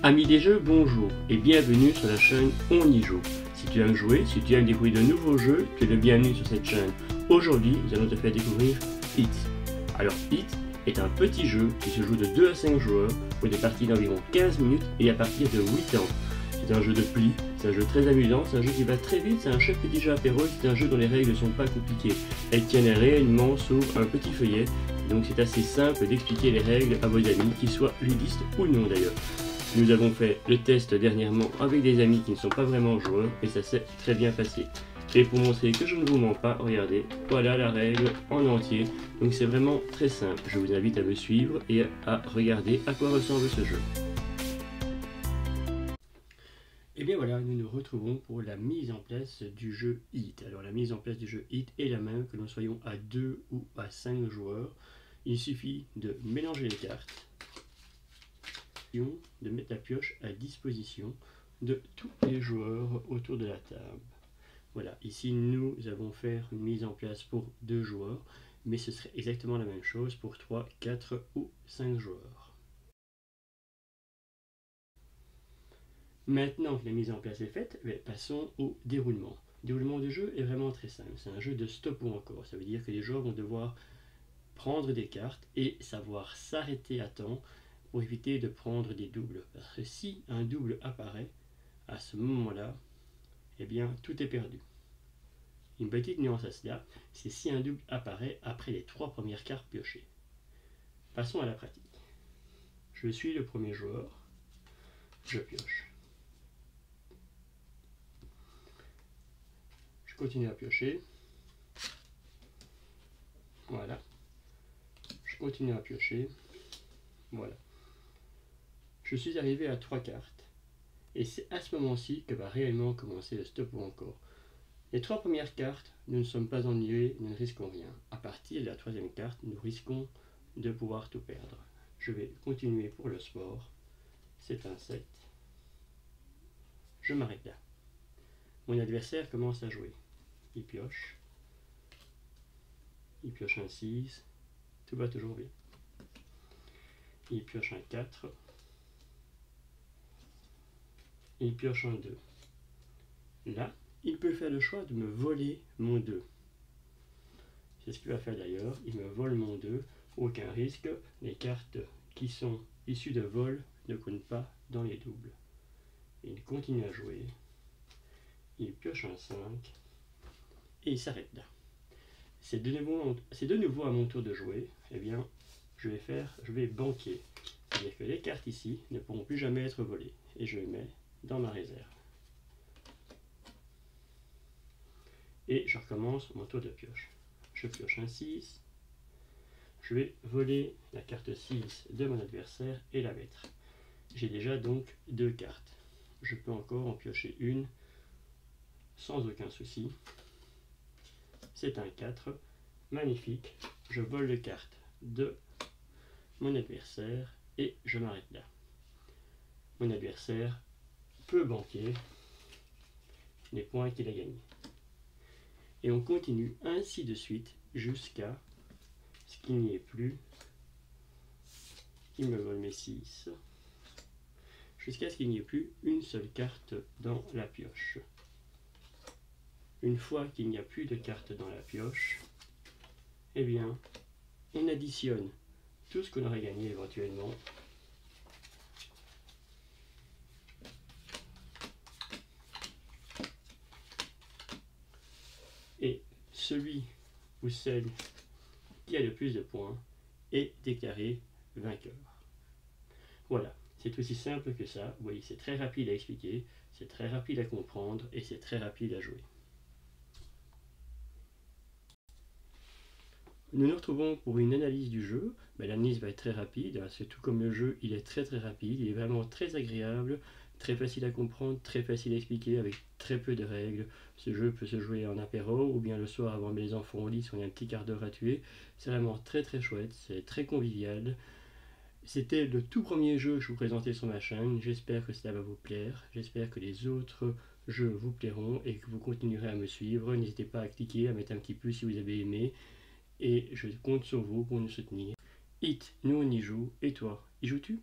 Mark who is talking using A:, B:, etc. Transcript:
A: Amis des jeux, bonjour et bienvenue sur la chaîne On y joue. Si tu aimes jouer, si tu aimes découvrir de nouveaux jeux, tu es le bienvenu sur cette chaîne. Aujourd'hui, nous allons te faire découvrir Hit. Alors Hit est un petit jeu qui se joue de 2 à 5 joueurs pour des parties d'environ 15 minutes et à partir de 8 ans. C'est un jeu de pli, c'est un jeu très amusant, c'est un jeu qui va très vite, c'est un chef petit jeu apéro, c'est un jeu dont les règles ne sont pas compliquées. Elles tiennent réellement sur un petit feuillet, donc c'est assez simple d'expliquer les règles à vos amis, qu'ils soient ludistes ou non d'ailleurs. Nous avons fait le test dernièrement avec des amis qui ne sont pas vraiment joueurs et ça s'est très bien passé. Et pour montrer que je ne vous mens pas, regardez, voilà la règle en entier. Donc c'est vraiment très simple. Je vous invite à me suivre et à regarder à quoi ressemble ce jeu. Et bien voilà, nous nous retrouvons pour la mise en place du jeu Hit. Alors la mise en place du jeu Hit est la même que nous soyons à 2 ou à 5 joueurs. Il suffit de mélanger les cartes, de mettre la pioche à disposition de tous les joueurs autour de la table. Voilà, ici nous allons faire une mise en place pour 2 joueurs, mais ce serait exactement la même chose pour 3, 4 ou 5 joueurs. Maintenant que la mise en place est faite, passons au déroulement. Le déroulement du jeu est vraiment très simple, c'est un jeu de stop ou encore, ça veut dire que les joueurs vont devoir prendre des cartes et savoir s'arrêter à temps pour éviter de prendre des doubles. Parce que si un double apparaît, à ce moment-là, eh bien, tout est perdu. Une petite nuance à cela, c'est si un double apparaît après les 3 premières cartes piochées. Passons à la pratique. Je suis le premier joueur, je pioche. Je continue à piocher. Voilà. Je continue à piocher. Voilà. Je suis arrivé à 3 cartes. Et c'est à ce moment-ci que va réellement commencer le stop ou encore. Les 3 premières cartes, nous ne sommes pas ennuyés, nous ne risquons rien. À partir de la 3e carte, nous risquons de pouvoir tout perdre. Je vais continuer pour le sport. C'est un 7. Je m'arrête là. Mon adversaire commence à jouer. Il pioche. Il pioche un 6. Tout va toujours bien. Il pioche un 4. Il pioche un 2. Là, il peut faire le choix de me voler mon 2. C'est ce qu'il va faire d'ailleurs. Il me vole mon 2. Aucun risque. Les cartes qui sont issues de vol ne comptent pas dans les doubles. Il continue à jouer. Il pioche un 5. Et il s'arrête là. C'est de nouveau à mon tour de jouer. Eh bien, je vais banquer. C'est-à-dire que les cartes ici ne pourront plus jamais être volées. Et je les mets dans ma réserve. Et je recommence mon tour de pioche. Je pioche un 6. Je vais voler la carte 6 de mon adversaire et la mettre. J'ai déjà donc 2 cartes. Je peux encore en piocher une sans aucun souci. C'est un 4. Magnifique. Je vole les cartes de mon adversaire et je m'arrête là. Mon adversaire peut banquer les points qu'il a gagnés. Et on continue ainsi de suite jusqu'à ce qu'il n'y ait plus. Il me vole mes 6. Jusqu'à ce qu'il n'y ait plus une seule carte dans la pioche. Une fois qu'il n'y a plus de cartes dans la pioche, eh bien, on additionne tout ce qu'on aurait gagné éventuellement. Et celui ou celle qui a le plus de points est déclaré vainqueur. Voilà, c'est aussi simple que ça. Vous voyez, c'est très rapide à expliquer, c'est très rapide à comprendre et c'est très rapide à jouer. Nous nous retrouvons pour une analyse du jeu. L'analyse va être très rapide, c'est tout comme le jeu, il est très rapide, il est vraiment très agréable, très facile à comprendre, très facile à expliquer avec très peu de règles. Ce jeu peut se jouer en apéro ou bien le soir avant que les enfants au lit si on a un petit quart d'heure à tuer. C'est vraiment très chouette, c'est très convivial. C'était le tout premier jeu que je vous présentais sur ma chaîne, j'espère que cela va vous plaire, j'espère que les autres jeux vous plairont et que vous continuerez à me suivre. N'hésitez pas à cliquer, à mettre un petit pouce si vous avez aimé. Et je compte sur vous pour nous soutenir. Hit, nous on y joue, et toi, y joues-tu ?